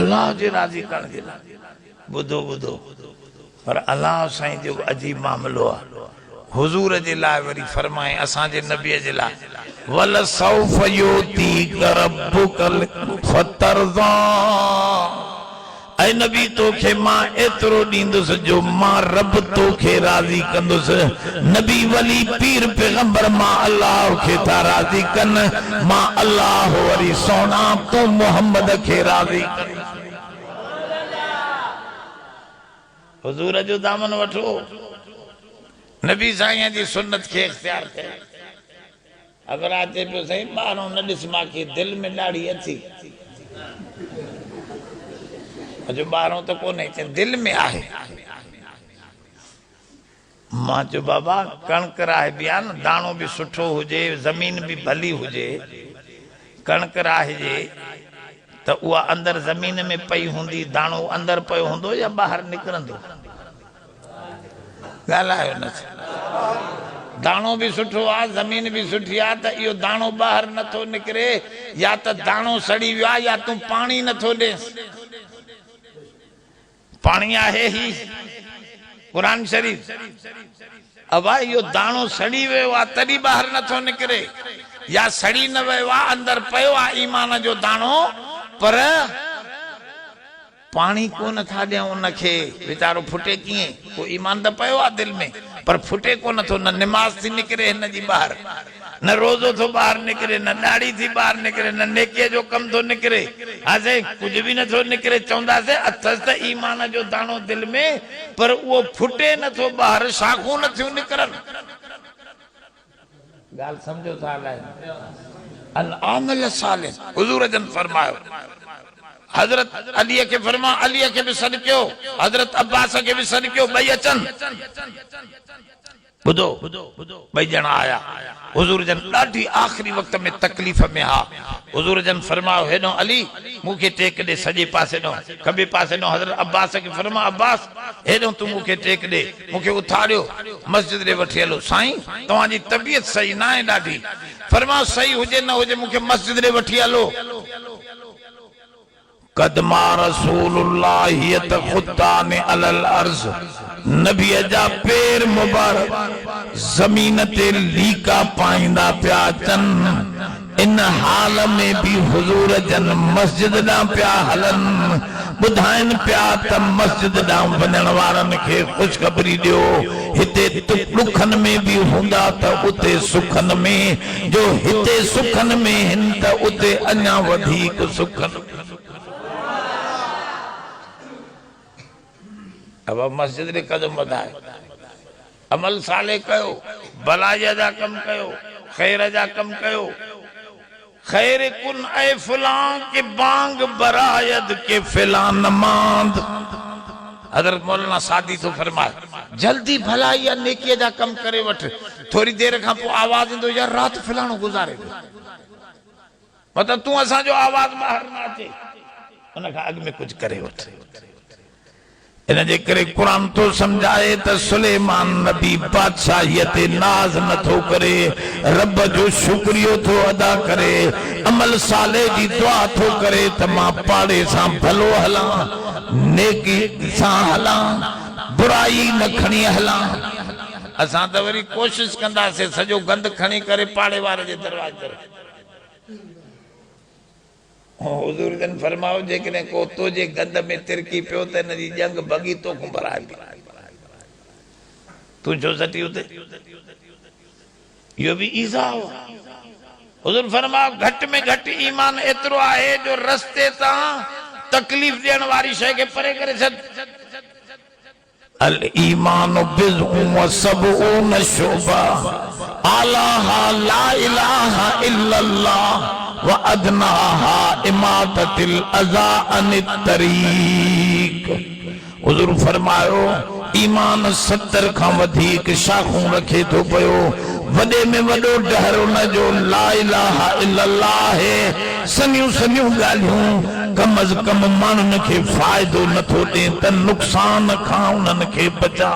अल्लाह जे राजी करण जे लाइ बुधो बुधो पर अल्लाह साईं जो अजीब मामलो है हुजूर जे लाइ वरी फरमाए असां जे नबी जे लाइ वल सौफ युती रब्बुकल फतरज़ा ऐ नबी तोखे मां एतिरो ॾींदुसि जो मां रब तोखे राज़ी कंदुसि नबी वली पीर पैगंबर मां अल्लाह खे था राज़ी कन मां अल्लाह वरी सोना तू मोहम्मद खे राज़ी कर हुजूर जो दामन वठो नबी साईं जी सुन्नत के इख्तियार कयो अगर आते पे सही बारों न ॾिस मां के दिल में ॾाढी अची जो बारों तो को नहीं दिल में आहे मां जो बाबा कणक राहे बिया न दाणो भी सुठो हुजे जमीन भी भली हुजे कणक राहे तो उहा अंदर जमीन में पई हुंदी दाणो अंदर पयो हुंदो या बाहर निकरंदो गालायो न दाणो भी सुठो आ जमीन भी सुठी आ तो यो दाणो बाहर नथो निकरे या तो दाणो सड़ी वियो या तू पानी नथो देस पानी आहे ही कुरान शरीफ अब यो दाणो सड़ी वियो आ तड़ी बाहर नथो निकरे या सड़ी न वियो आ अंदर पयो आ ईमान जो दाणो पर पानी को न था दे उनके बेचारो फुटे किए को ईमान तो पयो आ दिल में पर फुटे को न थो न नमाज थी निकरे हिन जी बाहर न रोजो थो बाहर निकरे न दाढ़ी थी बाहर निकरे न नेके जो कम थो निकरे आसे कुछ भी न थो निकरे चौंदा से अथस त ईमान जो दाणो दिल में पर वो फुटे न थो बाहर शाखू न थियो निकरन गाल समझो था लाए अल आमल सालिह हुजूर जन फरमायो हजरत अली के फरमा अली के भी सदक्यो हजरत अब्बास के भी सदक्यो भाई अचन बुधो भाई जना आया हुजूर जन ॾाढी आखिरी वक्त में तकलीफ में हा हुजूर जन फरमायो हेनो अली मुखे टेक दे सजे पासे नो खबे पासे नो हजरत अब्बास के फरमा अब्बास हेनो तू मुखे टेक दे मुखे उठाड़ियो मस्जिद रे वठी हलो साईं तवा जी तबीयत सही ना है ॾाढी फरमा सही हुजे न हुजे मुखे मस्जिद रे वठी हलो कदमा रसूलुल्लाह खुदान अलल अर्ज नबी जा पैर मुबारक जमीन ते लीका पाइंदा प्या चन इन हाल में भी हुजूर जन मस्जिद दा प्या हलन बुधाइन प्या त मस्जिद दा वञण वारन के खुशखबरी दियो हिते दुखन में भी हुंदा त उते सुखन में जो हिते सुखन में हिन त उते अन्या वधीक सुखन अब मस्जिद ने कदम बढ़ाए अमल साले कयो भलाई जा कम कयो खैर जा कम कयो खैर कुन ए फलां के बांग बरायद के फलां नमाज हजरत मौलाना सादी तो फरमाए जल्दी भलाई या नेकी जा कम करे वठ थोड़ी देर का पो आवाज इंदो यार रात फलाणो गुजारे मतलब तू असा जो आवाज बाहर ना अचे उन का अग में कुछ करे वठ इन जे करे कुरान तो समझाए त सुलेमान नबी बादशाहियत नाज न थो करे रब जो शुक्रियो थो अदा करे अमल साले जी दुआ थो करे त मां पाड़े सा भलो हला नेकी सा हला बुराई न खणी हला असा त वरी कोशिश कंदा से सजो गंद खणी करे पाड़े वारे जे दरवाजे पर हुजूर जन फरमाओ जेकने को तो जे गंद में तिरकी पियो त न जी जंग बगी तो खुंबराए तू जो सटी उते यो भी ईसा हुजूर फरमाओ घट में घट ईमान एतरो आहे जो रस्ते ता तकलीफ देण वारी शय के परे करे छद अल ईमान बिज़उ व सबऊन शुबा आलाहा ला इलाहा इल्लल्लाह व अदनाहा इमाततिल अज़ा अनित तरीक हुजूर फरमायो ईमान 70 खां वधिक शाखूं रखे थो पयो वडे में वडो डहर उन जो ला इलाहा इल्लल्लाह है सनियूं सनियूं गालियूं कम अज कम मानन के फायदो न थो दे त नुकसान खां उनन के बचा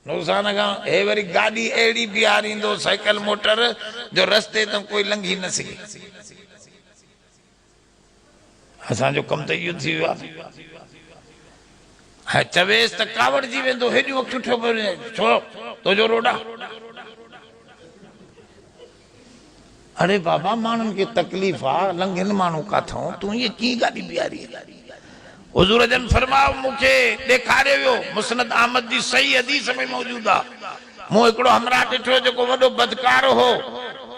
नुकसान का हे वरी गाड़ी एड़ी बिहारींदो साइकिल मोटर जो रस्ते तो कोई लंघी न सके असांजो कम त इहो थी वियो आहे। चवेस त कावड़जी वेंदो, हेॾियूं अखियूं ठो छो तुंहिंजो रोडा। अरे बाबा माण्हुनि खे तकलीफ़ आहे, लंघनि माण्हू काथऊं, तूं ये कीअं गाॾी बीहारी। हुज़ूर जन फरमायो मूंखे ॾेखारियो वियो, मुस्नद अहमद जी सही हदीस में मौजूद आहे। मूं हिकिड़ो हमरा ॾिठो जेको वॾो बदकार हो,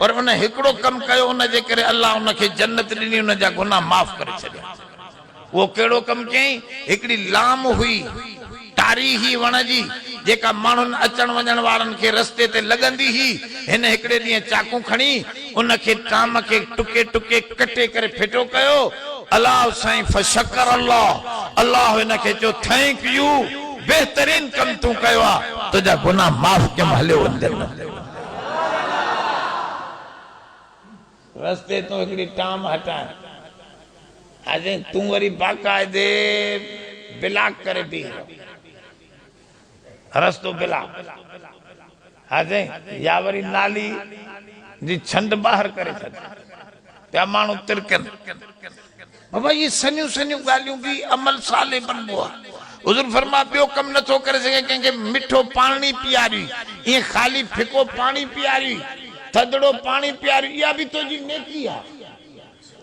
पर उन हिकिड़ो कमु कयो, उन जे करे अल्लाह उनखे जन्नत ॾिनी, उन जा गुनाह माफ़ करे छॾिया। वो कहिड़ो कमु कयईं? हिकिड़ी लाम हुई तारीही वण जी, जेका माण्हुनि अचण वञण वारनि खे रस्ते ते लॻंदी हुई। हिन हिकिड़े ॾींहुं चाकू खणी उनखे टाम खे टुके टुके कटे करे फिटो कयो। अल्लाह साईं फशकर अल्लाह, अल्लाह हिनखे चयो थैंक यू, बेहतरीन कमु तूं कयो आहे, तुंहिंजा गुनाह माफ़ कयमि, हलियो अंदरि। रस्ते तो हिकिड़ी टाम हटाए, अॼु तूं वरी बाक़ाइदे ब्लॉक करे बीह, रस्तो ब्लॉक, अॼु या वरी नाली जी छंड ॿाहिरि करे छॾ, पिया माण्हू तिरकनि। बाबा ये सनियूं सनियूं ॻाल्हियूं बि अमल साले बनबो आहे। हुज़ूर फरमा ॿियो कमु नथो करे सघे, कंहिंखे मिठो पाणी पीआरी, ईअं ख़ाली फिको पाणी पीआरी, थधड़ो पाणी पीआरी, इहा बि तुंहिंजी नेकी आहे।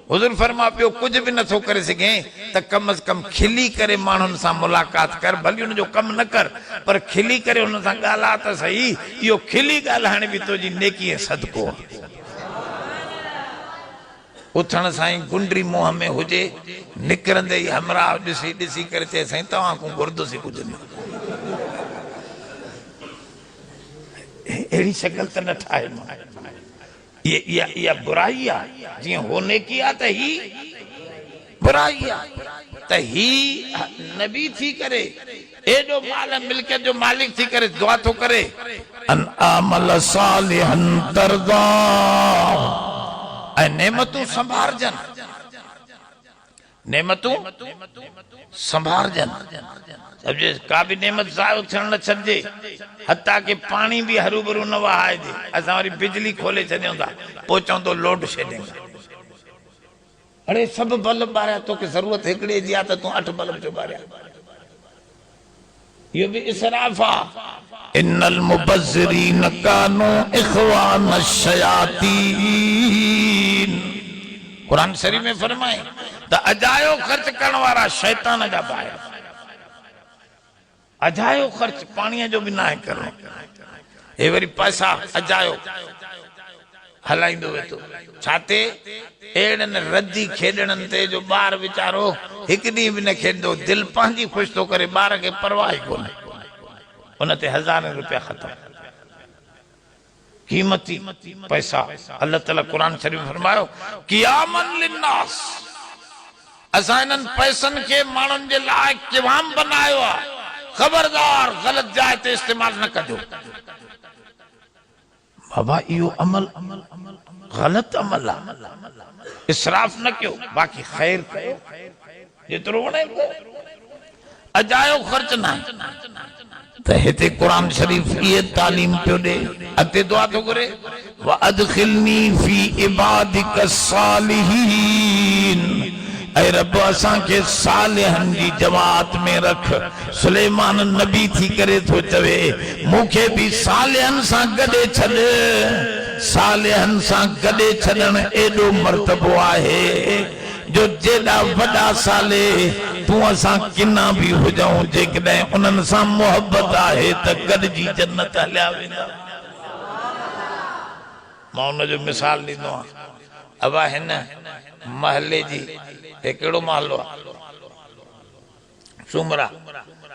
हुज़ूर फरमा ॿियो कुझु बि नथो करे सघे त कम अज़ कम खिली करे माण्हुनि सां मुलाक़ात कर, भली हुनजो कमु न कर, पर खिली करे हुन सां ॻाल्हाए त सही। इहो खिली ॻाल्हाइण बि तुंहिंजी नेकी ऐं सदको आहे। उथण साईं गुंडरी मुंहं में हुजे, निकिरंदे ई हमरा ॾिसी ॾिसी करे चए साईं तव्हां को गुरदुसी कुझु न, अहिड़ी शक्ल त न ठाहे। इहा बुराई आहे, जीअं हो नेकी आहे त ही बुराई आहे। त ही नबी थी करे, एॾो माल मिल्कियत जो मालिक थी करे दुआ थो करे, अन अमल सालिहन तरदा, ऐं नेमतूं संभारजन, नेमतूं संभारजन। समझे, का भी नेमत ज़ायो थियण न छॾिजे, हता के पानी भी हरूभरू न वहाइजे। असां वरी बिजली खोले छॾियूं था, पोइ चवंदो लोड शेडिंग। अरे सभु बल्ब ॿारिया, तोखे ज़रूरत हिकिड़े जी आहे त तूं 8 बल्ब जो ॿारिया, इहो बि इसराफ़ आहे। इन्नल मुबज़्ज़िरीन कानू इख़वान शयातीन, कुरान शरीफ में फरमाए त अजायो ख़र्च करण वारा शैतान जा भाई। अजायो ख़र्च पाणीअ जो बि न आहे करणो, हे वरी पैसा अजायो हलाईंदो वेठो। छाते अहिड़नि रदी खेॾणनि ते जो ॿार वीचारो हिकु ॾींहुं बि न खेॾंदो, दिलि पंहिंजी ख़ुशि थो करे, ॿार खे परवाह ई कोन्हे, उन ते हज़ारे रुपया ख़तम। कीमती पैसा अल्लाह ताला कुरान शरीफ फरमायो क़ियामन लिन्नास, असां इन्हनि पैसनि खे माण्हुनि जे लाइ क़िवाम बनायो आहे। खबरदार ग़लत जाइ ते इस्तेमाल न कजो। बाबा इहो अमल गलत अमल आहे, इसराफ न कयो, बाक़ी ख़ैर कयो जेतिरो वणे। अजायो ख़र्च न त हिते कुरान शरीफ ये तालीम पियो ॾे, अॻिते दुआ थो करे व अदखिलनी फी इबादिक सालिहीन, ऐ रब असां खे सालिहन जी जमात में रख। सुलेमान नबी थी करे थो चवे मूंखे बि सालिहन सां गॾे छॾ। सालिहन सां गॾे छॾण एॾो मर्तबो आहे जो जेॾा वॾा साले तूं असां किना बि हुजऊं, जेकॾहिं उन्हनि सां मोहबत आहे त गॾिजी जन्नत हलिया वेंदा। मां उनजो मिसाल ॾींदो आहियां। अबा हिन महले जी कहिड़ो महलो आहे? सूमरा,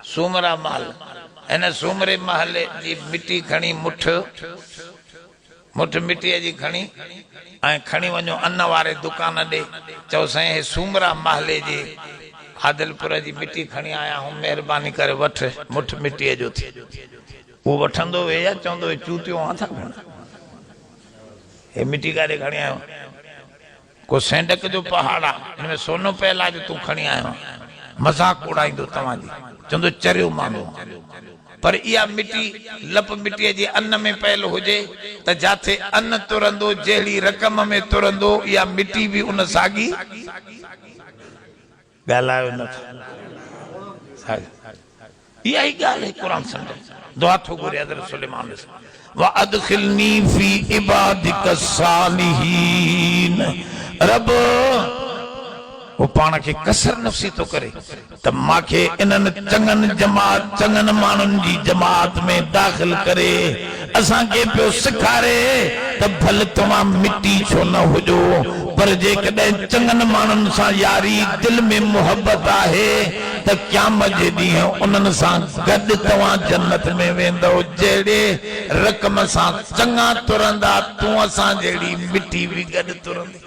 सूमरा महल। हिन सूमरे महले जी मिटी खणी मुठ मिटीअ जी खणी ऐं खणी वञो अन्न वारे दुकान ॾे, चओ साईं हे सूमरा महले जी आदिलपुर जी मिटी खणी आया हूं, महिरबानी करे वठ, मुठ मिटीअ जो थी। वो वठंदो वे या चवंदो वे चूतियो था हे मिटी काॾे खणी आयो? को सेंडक जो पहाड़ आहे, हिनमें सोनो पयल आहे जो तूं खणी आयो? मज़ाक उड़ाईंदो तव्हांजी, चवंदो चरियो माण्हू। पर इहा मिटी लप मिटीअ जी अन्न में पयल हुजे त जाथे अन्न तुरंदो, जहिड़ी रक़म में तुरंदो, इहा मिटी बि उन साॻी गालायो न यही गाल है कुरान समझे दुआ थो गुरे हज़रत सुलेमान ने व अदखिलनी फी इबादिक सालिहीन रब वो पान के कसर नफसी तो करे तब माखे इनन चंगन मानुन जी जमात में दाखिल करे असा के पियो सिखारे तब भल तमाम मिट्टी छो न हुजो पर जे कदे चंगन मानुन सा यारी दिल में मोहब्बत आहे त क़यामत जे ॾींहुं उन्हनि सां गॾु तव्हां जन्नत में वेंदो जहिड़े रक़म सां चङा तुरंदा तूं असां जहिड़ी मिट्टी भी गॾु तुरंदी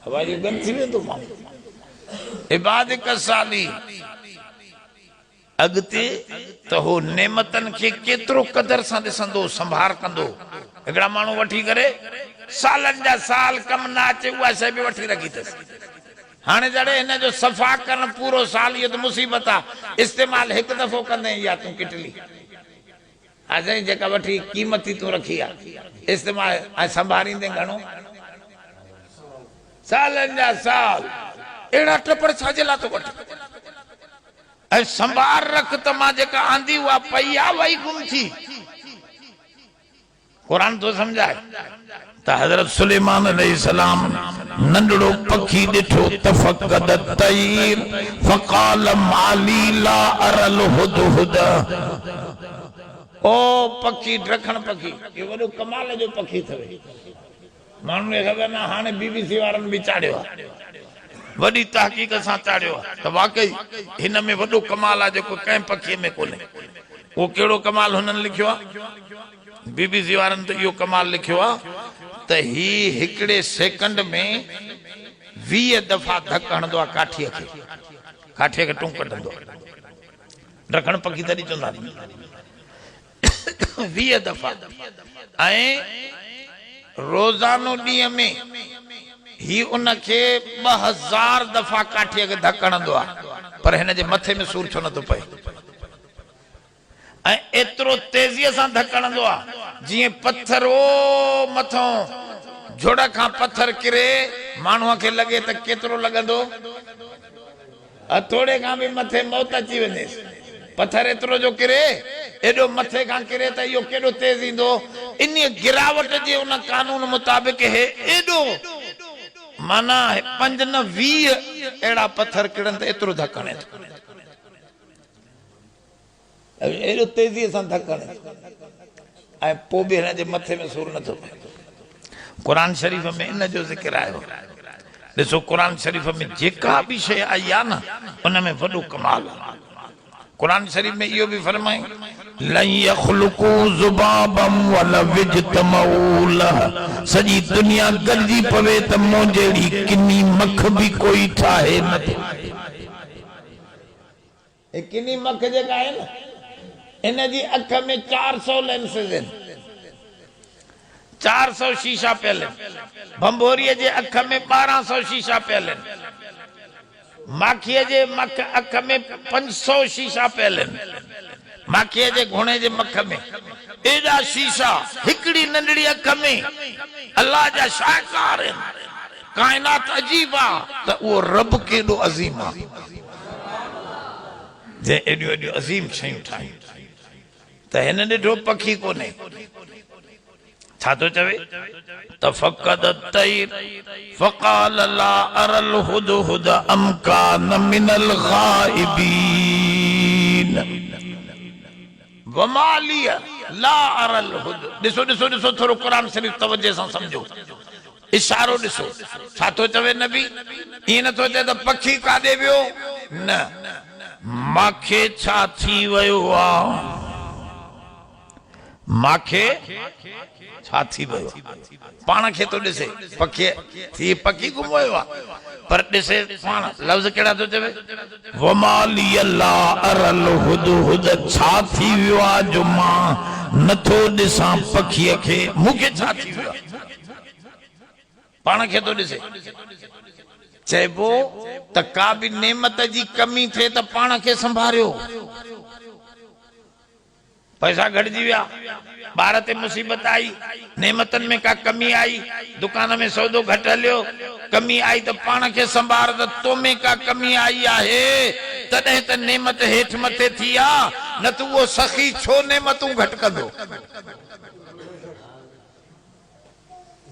हवाई गॾु थी वेंदो माण्हू इबादिक साली अॻिते त हो नेमतन के केतिरो कदर सां ॾिसंदो संभार कंदो हिकिड़ा माण्हू वठी करे सालनि जा साल कम न अचे उहा शइ बि वठी रखी अथसि हाणे जड़े इन जो सफ़ा करण पूरो साल ये तो मुसीबत आ इस्तेमाल एक दफो कंदे या तू किटली अजय जेका वठी कीमती तू रखी आ इस्तेमाल आ संभारींदे घणो सालन जा साल एड़ा टपड़ छाजे ला तो वठ ऐ संभार रख त मां जेका आंदी हुआ पई आ वही गुम थी कुरान तो समझाए त हजरत सुलेमान अलैहिस्सलाम नंढड़ो पखी दिठो तफक्कद तैर फकाल माली ला अरल हुदहुद ओ पखी ड्रखण पखी ये वडो कमाल जो पखी थवे मानू ने खबर ना हाने बीबीसी वारन भी चाड़ियो वडी तहकीक सा चाड़ियो त वाकई इन में वडो कमाल आ जो कै पखी में कोने वो केड़ो कमाल हुनन लिखियो आ बीबीसी वारन तो यो कमाल लिखियो आ त ही हिकड़े सेकंड में 20 दफा धक हणदो आ काठीअ खे टूं कढंदो ड्रखण पखी तरी चंदा 20 दफा ऐं रोजानो डी में ही उनके 2000 दफा काठीअ खे धक हणदो आ पर हिन जे मथे में सूर छो न तो पए एतरो तेजीअ सां धक हणंदो आ जीअं पत्थर ओ मथों जोड़ खां पत्थर किरे माण्हूअ खे लगे त केतिरो लगंदो हथोड़े खां भी मथे मौत अची वञेसि पत्थर एतरो जो किरे एडो मथे खां किरे त इहो केॾो तेज ईंदो इन गिरावट जे उन कानून मुताबिक है एडो माना 5 न 20 एड़ा पत्थर किरन त एतरो धक हणे एडो तेजी सां धक हणे ऐं पोइ भी हिन जे मथे में सूर न थो पए कुरान शरीफ में इन जो जिक्र आयो देखो कुरान शरीफ में जेका भी शय आई आ ना उन में वडो कमाल कुरान शरीफ में यो भी फरमाए लन यखलुकु जुबाबम वला विजतमऊल सजी दुनिया गलजी पवे त मो जेड़ी किन्नी मख भी कोई ठाहे न ए किन्नी मख जेका है ना इन जी अख में 400 लेंसेज हैं 400 शीशा पहले भंभोरी जे अख में 1200 शीशा पहले माखिए जे मख अख में 500 शीशा पहले माखिए जे घोड़े जे मख में एडा शीशा हिकड़ी नंढड़ी अख में अल्लाह जा शाहकार कायनात अजीब आ त वो रब केडो अजीम आ जे एडो एडो अजीम शयूं ठाही त हिन ॾिठो पखी कोने छा तो चवे तफक्कद तैर फकाल ला अरल हुदहुद अम कान मिनल गाइबीन वमालिय ला अरल हुद दिसो दिसो दिसो थोरो कुरान शरीफ तवज्जो सां समझो इशारो दिसो छा तो चवे नबी ई न तो चे त पखी काॾे वियो न माखे छा थी वयो आ माखे छा थी वयो पाण खे तो ॾिसे पखी थी पखी गुम वयो आ पर ॾिसे पाण लफ्ज़ केड़ा तो चवे वमाली ला अरल हुदहुद छा थी वियो आ जो मां नथो ॾिसां पखीअ खे मूंखे छा थी वियो पाण खे तो ॾिसे चइबो त का भी नेमत जी कमी थे त पाण खे संभारियो पैसा घटिजी विया, बार ते मुसीबत आई, नेमतन में का कमी आई, दुकान में सौदो घट हलियो, कमी आई तो पान के संभार तो में का कमी आई आहे, तदे त नेमत हेठ मथे थिया, न तो वो सखी छो नेमतू घट कदो।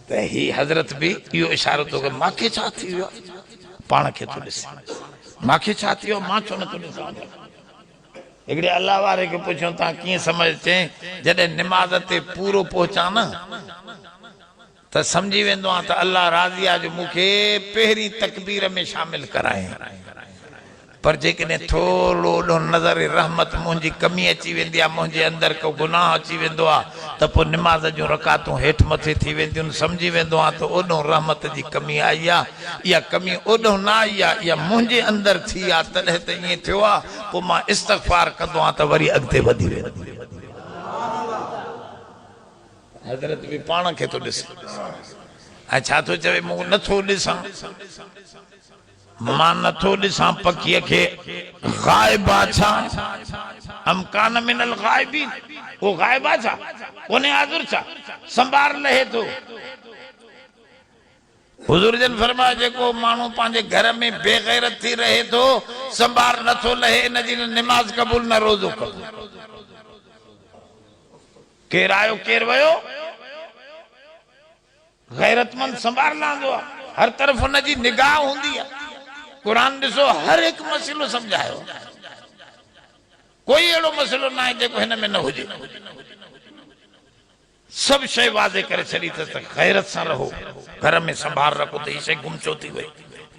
तो ही हजरत भी यो इशारो तो के माखे छा थी वियो, पान के तो दिस माखे छा थियो, मां छो न तो दिसां। एकड़े अल्लाह वारे के पूछो ता की समझते जदे नमाज ते पूरो पहुंचा न त समझी वेंदो आ त अल्लाह राजी आ जो मुखे पहरी तकबीर में शामिल कराए। पर जेकने थोड़ो नजर रहमत मुंजी कमी अची वेंदी आ, मुंजे अंदर को गुनाह अची वेंदो आ त पो नमाज जो रकातूं हेठ मथे थी वेंदियूं, समझी वेंदो आ त ओडो रहमत जी कमी आई आ, या कमी ओडो ना आई आ, या मुंजे अंदर थी आ, तदे त ये थियो आ, पो मां इस्तगफार कंदो आ त वरी अगते वधी वेंदो। हजरत भी पाण के तो दिस आ छा तो चवे मु नथो दिसां, मां नथो दिसां पकीअ खे, गायब छा हम कान मिनल गायबीन, वो गायब छा ओने हाजिर छा संभार लहे तो। हुजूर जन फरमाया जेको मानू पांजे घर में बेगैरत थी रहे तो संभार नथो लहे, न जी नमाज कबूल न रोजो कबूल। केर आयो केर वयो, गैरतमंद संभार लांदो, हर तरफ उन जी निगाह हुंदी है। कुरान दिसो हर एक मसलो समझायो, कोई एड़ो मसलो ना है जेको हिन में न हुजे, सब शय वाजे करे छड़ी त गैरत से रहो, घर में संभाल रखो। तो ये शय गुम छो थी वई,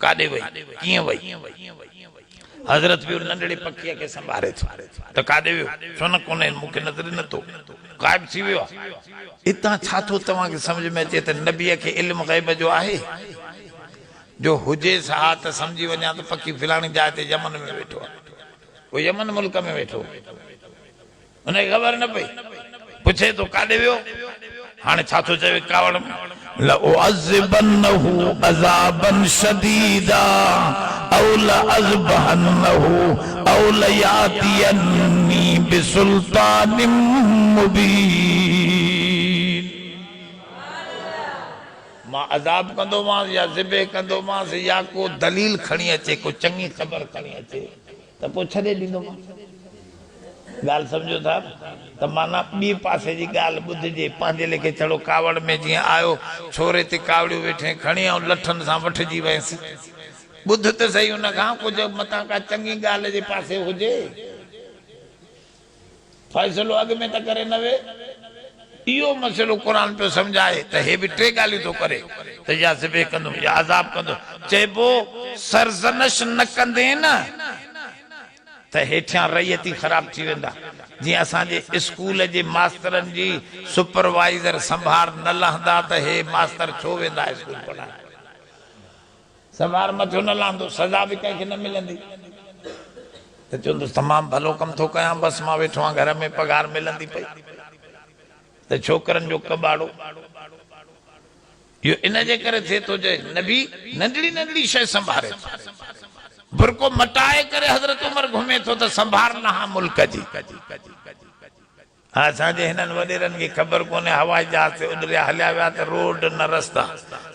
काडे वई, किए वई। हजरत भी नंढड़ी पखीअ के संभारे थो त काडे वियो, छो न कोने मुखे नजर न तो गायब थी वियो। इता छा थो तव्हां के समझ में अचे त नबी के इल्म गैब जो आहे, जो हुजे सा त समझी वञा तो पखी फिलानी जाए ते यमन में वेठो, वो यमन मुल्क में वेठो, उन्हें खबर न पई, पूछे तो काडे वियो, हाने छा थो चवे कावड़ लअज़िबन्नहु अज़ाबन शदीदा औ लअज़बहन्नहु औ लयातियन्नी बिसुल्तानिम मुबीन। मां अज़ाब कंदो मां या ज़िबे कंदो मां या को दलील खणी अचे, को चंगी खबर खणी अचे त पो छॾे ॾींदो मां। गाल समझो था त माना बी पासे जी गाल बुधजे, पांजे लेके चढ़ो कावड़ में जी आयो, छोरे ते कावड़ियो वेठे खणी ऐं लठन सां वठजी वयसि, बुध त सही उन खां कुछ मता का चंगी गाल जे पासे हुजे, फैसलो अग में त करे न वे। इहो मसलो कुरान पे समझाए त हे भी टे गालियूं तो करे त या ज़िबे कंदो या अज़ाब कंदो। चइबो सरजनश न कंदे न त हेठियां रैयती ख़राब थी वेंदा। जी असांजे स्कूल जे मास्तरनि जी सुपरवाइजर संभार न लहंदा त हे मास्तर छो वेंदा स्कूल पढ़ाइण, संभार मथो न लहंदो, सज़ा भी कंहिंखे न मिलंदी त चवंदुसि तमामु भलो कमु थो कयां, बसि मां वेठो आहियां, घर में पगार मिलंदी पई। त छोकरनि जो कबाड़ो इहो इन जे करे थिए थो जे नबी नंढड़ी नंढड़ी शइ संभारे थो, बुरको मटाए करे हज़रत उमर घुमे थो त संभार न हा मुल्क जी। असांजे हिननि वॾेरनि खे ख़बर कोन्हे, हवाई जहाज ते उॾरिया हलिया विया त रोड न रस्ता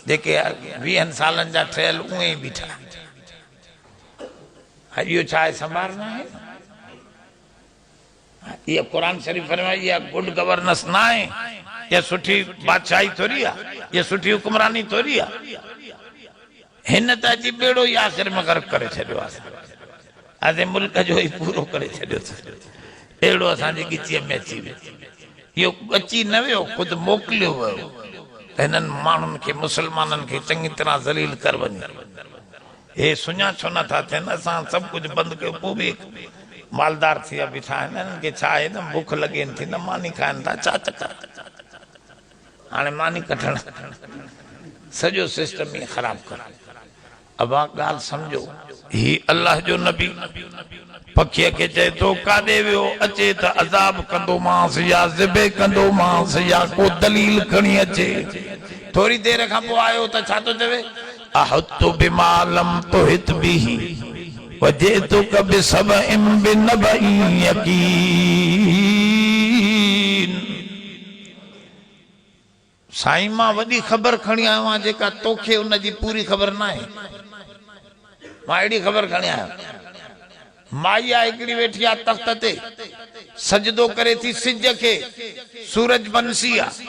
जेके 20 सालनि जा ठहियल उहे ई बीठा। इहो छा आहे, संभार न आहे। ये कुरान शरीफ फरमाई ये गुड गवर्नेंस ना है, ये सुठी बादशाही थोड़ी है, ये सुठी हुक्मरानी थोड़ी है। हिन त अची बेड़ो ई आख़िर में गर्क करे छॾियो आहे, असांजे मुल्क जो ई पूरो करे छॾियो अहिड़ो असांजी गिचीअ में अची वियो। इहो अची न वियो, ख़ुदि मोकिलियो वियो त हिननि माण्हुनि खे मुस्लमाननि खे चङी तरह ज़लील कर वञे। हे सुञा छो नथा थियनि, असां सभु कुझु बंदि कयो, पोइ बि मालदार थी विया बीठा आहिनि। हिननि खे छा आहे न, बुख लॻेनि थी न, मानी खाइनि था, छा चकर हाणे मानी कढण सॼो सिस्टम ई ख़राब कर। अब ॻाल्हि सम्झो, ही अल्लाह जो नबी पखीअ खे चए थो काॾे वियो, अचे त अज़ाब कंदोमांसि या ज़िबे कंदोमांसि या को दलील खणी अचे। थोरी देर खां पोइ आयो त छा थो चवे, अहतु बिमा लम तुहित बिही वजितुक बिसबइन बिनबइन यकीन। साईं मां वॾी ख़बर खणी आयो आहियां जेका तोखे उन जी पूरी ख़बर न आहे। मां अहिड़ी ख़बर खणी आयो, माई आहे हिकिड़ी वेठी आहे तख़्त ते, सजदो करे थी सिज खे, सूरज बंसी आहे।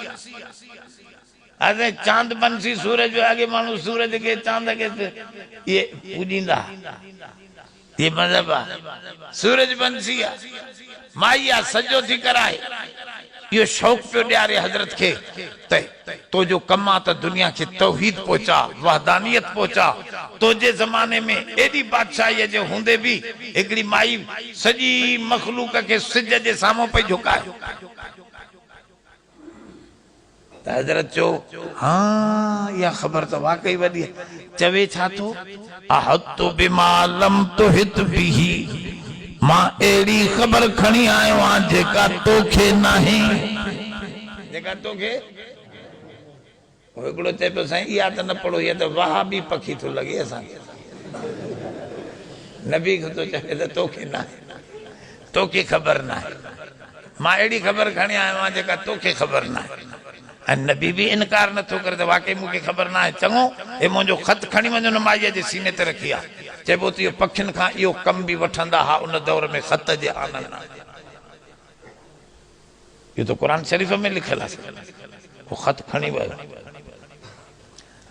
अरे चांद बंसी सूरज जो आगे माण्हू सूरज के चांद के ये पूजींदा, ये मज़हब आहे। सूरज बंसी आहे, माई आहे, सजो थी कराए। यो शौक़ पियो ॾियारे हज़रत खे त तो जो कम आहे त दुनिया खे तौहीद पहुचा, वहदानियत पहुचा। तो जे ज़माने में एडी बादशाही जे हूंदे भी हिकिड़ी माई सॼी मखलूक के सिज जे साम्हूं पई झुकाए। त हज़रत चयो हाँ इहा ख़बर त वाकई वॾी आहे। चवे छा थो, अहतु बिमा लम तुहित बिही, मां एड़ी ख़बर खणी आयो आहियां जेका तोखे नाहे, जेका तोखे। हिकिड़ो चए पियो साईं इहा त न पढ़ो, इहा त वहाबी पखी थो लॻे असांखे। नबी खे थो चवे त तोखे नाहे, तोखे ख़बर नाहे। मां अहिड़ी ख़बर खणी आयो आहियां जेका तोखे ख़बर नाहे। ऐं नबी भी इनकार नथो करे त वाकई मूंखे ख़बर नाहे। चङो हे मुंहिंजो ख़त खणी वञो न, माईअ जे सीने ते रखी आहे। चइबो त इहो पखियुनि खां इहो कम बि वठंदा हा उन दौर में ख़त जे आनंद। इहो त क़ुर शरीफ़ में लिखियल आहे। उहो ख़त खणी वियो,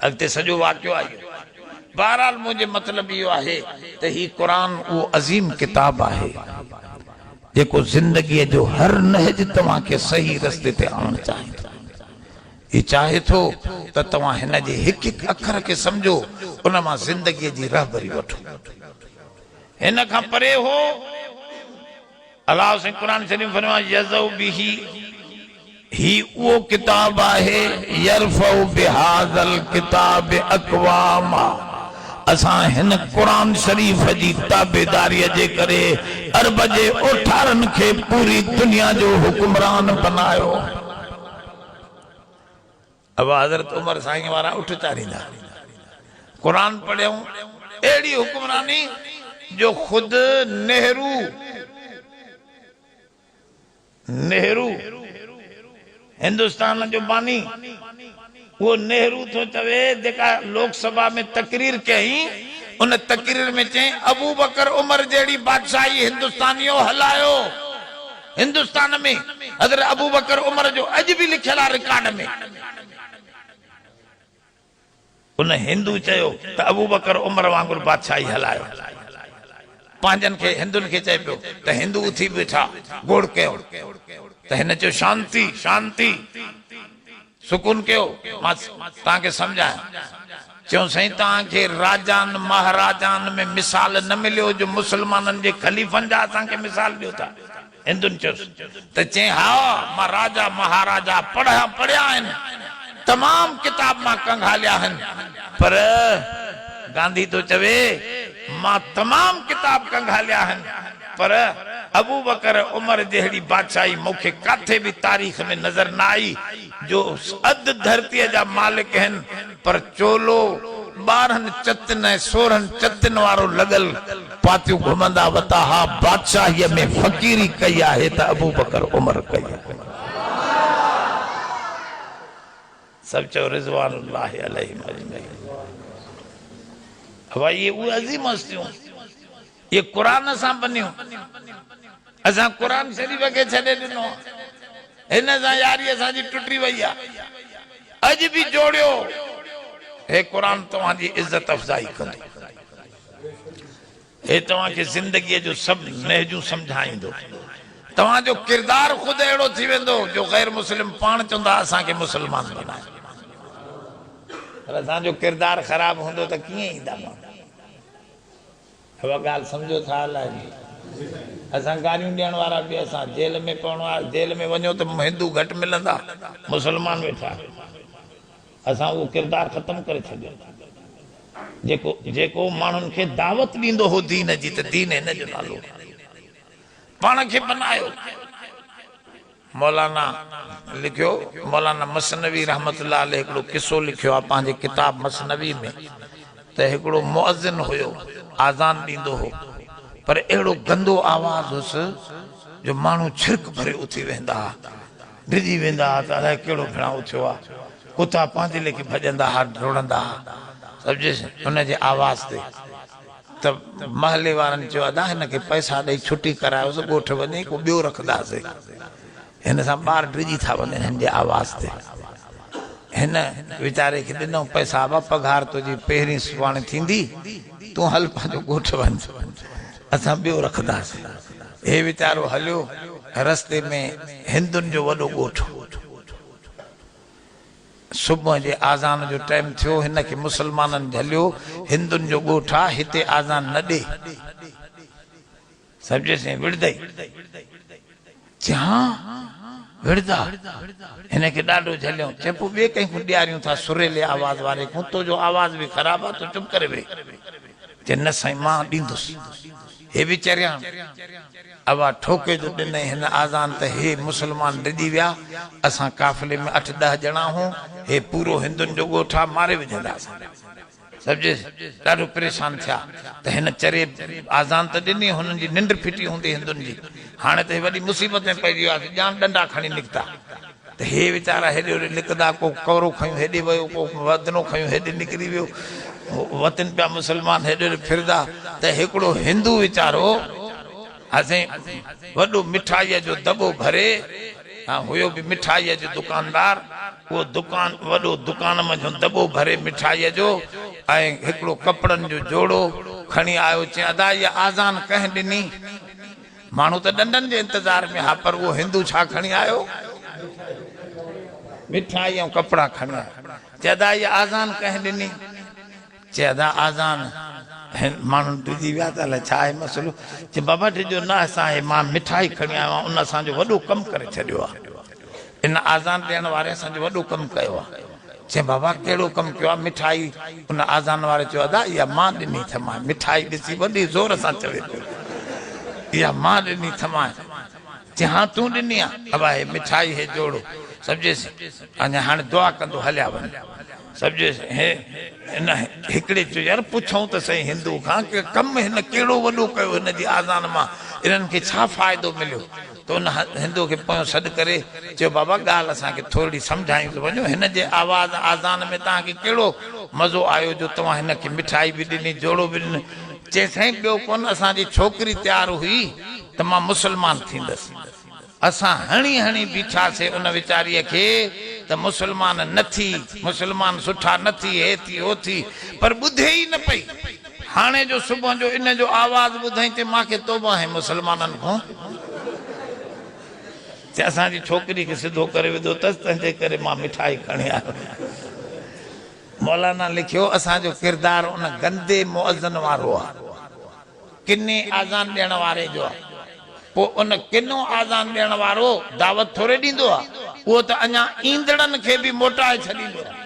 अॻिते सॼो वाक़ियो आहे। बहरहाल मुंहिंजे मतिलबु इहो आहे त ही क़ुर उहो अज़ीम किताब आहे जेको ज़िंदगीअ जो हर नहज तव्हांखे सही रस्ते ते आणणु चाहे थो। ये चाहे थो त तव्हां हिन जे हिकु हिकु अखर खे सम्झो, उन मां ज़िंदगीअ जी रहबरी वठो। हिन खां परे हो अल्लाह से क़ुर शरीफ़ फरमाए यज़उ बिही, ही उहो किताब आहे यरफउ बिहाज़ल किताब अक़वामा। असां हिन क़ुर शरीफ़ जी ताबेदारीअ जे करे अरब जे ओठारनि खे पूरी दुनिया जो हुक्मरान बनायो। अब हज़रत उमर साईं वारा उठ चारींदा, क़ुर पढ़ियूं, अहिड़ी हुक्मरानी जो खुद नेहरू हिंदुस्तान जो बानी, वो नेहरू तो चवे जेका लोकसभा में तकरीर कई, उन तकरीर में चई अबू बकर उमर जहिड़ी बादशाही हिंदुस्तानियों हलायो। हिंदुस्तान में हज़रत अबू बकर उमर जो अज भी लिखियल आहे रिकॉर्ड में। उन हिंदू चयो त अबू बकर उमर वांगुरु बादशाही हलायो। पंहिंजनि खे हिंदुनि खे चए पियो त हिंदू उथी बीठा गोड़ कयो त हिन चयो शांति शांति सुकून कयो। मां तव्हांखे सम्झायां, चयो साईं तव्हांखे राजान महाराजान में मिसाल न मिलियो जो मुसलमाननि जे खलीफ़नि जा असांखे मिसाल ॾियो था। हिंदुनि चयोसि त चई हा मां राजा महाराजा पढ़िया आहिनि, तमाम किताब मां कंघालिया आहिनि, पर गांधी तो चवे मां तमाम किताब कंघालिया आहिनि, पर अबू बकर उमर जहिड़ी बादशाही मूंखे काथे भी तारीख़ में नज़र न आई जो अध धरतीअ जा मालिक आहिनि, पर चोलो 12 चतन 16 चतन वारो लॻल पातियूं घुमंदा वता हा। बादशाहीअ में फ़कीरी कई आहे त अबू बकर उमर कई। सब चो रिज़वानुल्लाह अलैहिम अजमईन। अब ये वो अज़ीम हस्तियों ये कुरान सां बनियो। असां कुरान शरीफ़ के छॾे ॾिनो, हिन सां यारी असांजी टुटी वई आहे। अज भी जोड़ियो, हे कुरान तव्हांजी इज्जत अफ़ज़ाई कंदो, हे तव्हांखे ज़िंदगीअ जो सभु नहजूं सम्झाईंदो। तव्हांजो किरदार ख़ुदि अहिड़ो थी वेंदो जो गैर मुस्लिम पाण चवंदा असांखे मुसलमान बनाए। पर असांजो किरदार ख़राब हूंदो त कीअं ईंदा माण्हू। ॻाल्हि सम्झो था हलाए। असां गारियूं ॾियण वारा बि असां जेल में पवणो आहे, जेल में वञो त हिंदू घटि मिलंदा, मुसलमान वेठा। असां उहो किरदार ख़तमु करे छॾियो जेको माण्हुनि खे दावत ॾींदो हो दीन जी, त दीन हिन जो नालो पाण खे बनायो। मौलाना लिखियो, मौलाना मसनवी रहमतुल्लाह अलैह हिकिड़ो किस्सो लिखियो आहे पंहिंजे किताब मसनवी में, त हिकिड़ो मुअज़्ज़िन हुयो, आज़ान ॾींदो हो, पर अहिड़ो गंदो आवाज़ हुयुसि जो माण्हू छिरक भरे उथी वेंदा, डिॼी वेंदा त अलाए कहिड़ो घणा उथियो आहे। कुता पांजे लेके भजंदा हा डोड़ंदा हा समझे उन जे आवाज ते तब महले वारन चयो अदा हिन के पैसा दई छुट्टी करायोस गोठ वने को बियो रखदासे हिन सा बार डिजी था वने हिन जे आवाज ते हिन बेचारे के दिनो पैसा बा पगार तुजी पहिरी सुवाणी थींदी तू हल पाजो गोठ वन असा बियो रखदासे हे बेचारो हलियो रस्ते में हिंदुन जो वडो गोठ सुबह जे आज़ान जो टाइम थियो हिन के मुसलमानन झलियो हिंदुन जो गोठा हिते आज़ान न दे समझे से विड़दई जहां विड़दा हिन के डाडो झलियो चेपो बे कहीं को ॾियारियूं था सुरेले आवाज वाले को तो जो आवाज भी खराब है तो चुप करे वे जे न साईं मां ॾींदुस हे बेचारिया अवा ठोके जो दिन हिन आज़ान ते हे मुसलमान डिजी विया असा काफिले में 8-10 ॼणा हूं हे पूरो हिंदुन जो गोठा मारे विझंदासीं समझे ॾाढो परेशान थिया त हिन चरे आज़ान त ॾिनी हुननि जी निंड फिटी हूंदी हिंदुनि जी हाणे त वॾी मुसीबत में पइजी वियासीं ॼाण डंडा खणी निकिता त हे वीचारा हेॾे होॾे लिकदा को कवरो खयूं हेॾे वियो को वदनो खयूं हेॾे निकिरी वियो वतन पिया मुसलमान हेॾे होॾे फिरदा त हिकिड़ो हिंदू वीचारो असें वॾो मिठाईअ जो दॿो भरे हुयो बि मिठाईअ जो दुकानदार वो दुकान वॾो दुकान में जो दॿो भरे मिठाईअ जो ऐं हिकिड़ो कपिड़नि जो जोड़ो खणी आयो चई अदा इहा आज़ान कंहिं ॾिनी माण्हू त ॾंडनि जे इंतज़ार में हा पर उहो हिंदू छा खणी आयो मिठाई ऐं कपिड़ा खणी आयो चई अदा इहा आज़ान कंहिं ॾिनी चई अदा आज़ान माण्हू डिजी विया त अलाए छा आहे मसइलो चई बाबा डिजो न असां मां मिठाई खणी आयो आहियां उन असांजो वॾो कमु करे छॾियो आहे इन आज़ान ॾियण वारे असांजो वॾो कमु कयो आहे चई बाबा कहिड़ो कमु कयो आहे मिठाई उन आज़ान वारे चयो अदा इहा मां ॾिनी थमाए मिठाई ॾिसी वॾी ज़ोर सां चवे पियो इहा मां ॾिनी थमाए चई हा तूं ॾिनी आहे अबा हे मिठाई हे जोड़ो सम्झेसि अञा हाणे दुआ कंदो हलिया वञ सम्झेसि हे इन हिकिड़े चयो यार पुछूं त सही हिंदू खां की कमु हिन कहिड़ो वॾो कयो हिन जी आज़ान मां इन्हनि खे छा फ़ाइदो मिलियो त उन हिंदू खे पोयों सॾु करे चयो बाबा ॻाल्हि असांखे थोरी सम्झायूं त वञो हिन जे आवाज़ आज़ान में तव्हांखे कहिड़ो मज़ो आयो जो तव्हां हिन खे मिठाई बि ॾिनी जोड़ो बि ॾिनो चई साईं ॿियो कोन असांजी छोकिरी तयारु हुई त मां मुसलमान थींदसि असां हणी हणी बीठासीं उन वीचारीअ खे त मुसलमान न थी मुसलमान सुठा न थी हे थी हो थी पर ॿुधे ई न पई हाणे जो सुबुह जो इन जो आवाज़ ॿुधई ते मूंखे तौबा आहे मुसलमाननि खां ते असांजी छोकिरी खे सिधो करे विधो अथसि तंहिंजे करे मां मिठाई खणी आयो मौलाना लिखियो असांजो किरदारु उन गंदे मुअज़्ज़िन वारो आहे किने आज़ान ॾियण वारे जो आहे पोइ उन किनो आज़ान ॾियण वारो दावत थोरे ॾींदो आहे उहो त अञा ईंदड़नि खे बि मोटाए छॾींदो आहे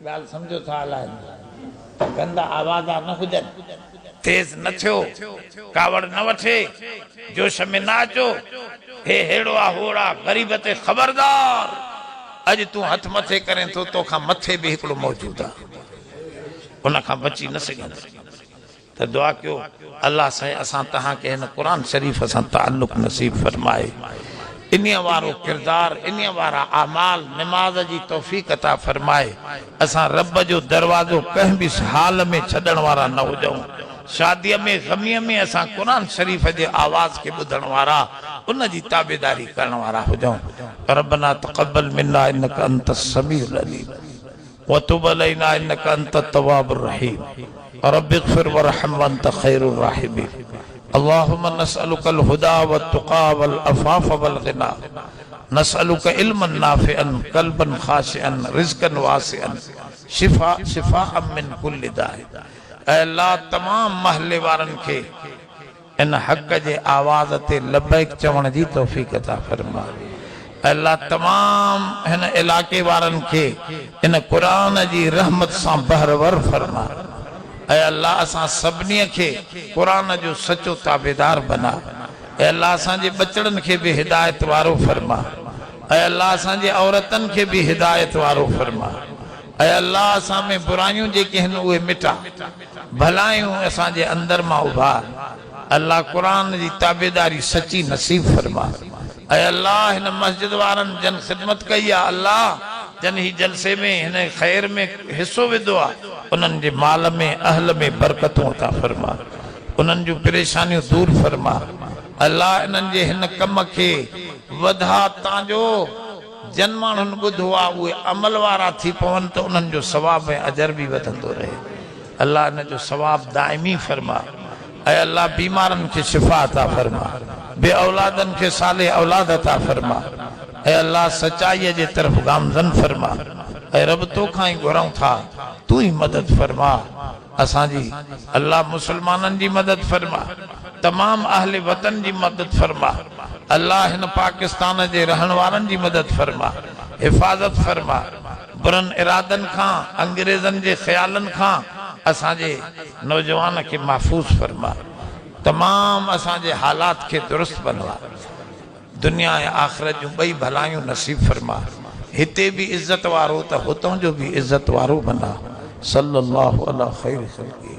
ॻाल्हि सम्झो था हलाए गंदा आवाज़ न हुजनि तेज़ न थियो कावड़ न वठे जोश में न अचो हे हेड़ो आहे होड़ा ग़रीब ते ख़बरदार अॼु तूं हथ मथे करें थो तोखां मथे बि हिकिड़ो मौजूदु आहे उन खां बची न सघंदो तो दुआ कयो अल्लाह साईं असां तव्हांखे हिन क़ुर शरीफ़ सां ताल्लुक़ नसीब फरमाए इन वारो किरदार इन वारा आमाल नमाज जी तौफ़ीक़ अता फरमाए असां रब जो दरवाज़ो कंहिं बि हाल में छॾण वारा न हुजऊं शादीअ में ग़मीअ में असां क़ुर शरीफ़ जे आवाज़ खे ॿुधण वारा उन जी ताबेदारी करण वारा हुजऊं रब्बना तक़ब्बल मिन्ना इन्नका अंतस समीउल अलीम व तुब अलैना इन्नका अंतत तव्वाबुर रहीम रब्बि इग़फिर वरहम वअन्त खैरुर राहिमीन अल्लाहुम्मा नस्अलुकल हुदा वत्तुक़ा वल अफ़ाफ़ वल ग़िना नस्अलुका इल्मन नाफ़िअन क़ल्बन ख़ाशिअन रिज़्क़न वासिअन शिफ़ाअन मिन कुल्लि दाए ऐ अल्लाह तमाम महल्ले वारन के इन हक़ जे आवाज़ ते लबैक चवण जी तौफ़ीक़ अता फरमा अल्लाह तमाम हिन इलाके वारन के इन क़ुरान जी रहमत सां बहरवर फरमा ऐ अल्लाह असां सभिनी खे क़ुरान जो सचो ताबेदार बना ऐ अल्लाह असांजे बचड़नि खे बि हिदायत वारो फरमा ऐ अल्लाह असांजे औरतनि खे बि हिदायत वारो फरमा ऐ अल्लाह असां में बुराइयूं जेके आहिनि उहे मिटा भलायूं असांजे अंदर मां उभार अल्लाह क़ुरान जी ताबेदारी सची नसीब फरमा ऐ अल्लाह हिन मस्जिद वारनि जन ख़िदमत कई आहे अल्लाह जन ही जलसे में हिन खैर में हिस्सो विधो आ उन्हनि जे माल में अहल में बरकतूं अता फरमा उन्हनि जूं परेशानियूं दूर फरमा अल्लाह इन्हनि जे हिन कम खे वधा तांजो जन माण्हुनि ॿुधो आहे उहे अमल वारा थी पवनि त उन्हनि जो सवाब ऐं अजर बि वधंदो रहे अल्लाह इन जो सवाब दाइमी फरमा ऐं अल्लाह बीमारनि खे शिफ़ा अता फरमा बे औलादनि खे साले औलाद अता फरमा ऐं अल्लाह सचाईअ जे तरफ़ गामज़न फरमा ऐं रब तोखां ई घुरूं था तू ही मदद फरमा असांजी अल्लाह मुसलमाननि जी मदद फरमा तमाम अहले वतन जी मदद फरमा अल्लाह हिन पाकिस्तान जे रहण वारनि जी मदद फरमा हिफ़ाज़त फरमा बुरन इरादनि खां अंग्रेज़नि जे ख़्यालनि खां असांजे नौजवान के महफूज फरमा तमाम असांजे हालात के दुरुस्त बनवा दुनिया ऐं आख़िरत जूं ॿई भलायूं नसीब फरमा हिते भी इज्जत वारो त हुतों जो भी इज्जत वारो बना सल्लल्लाहु अला खैर खल्क़ी।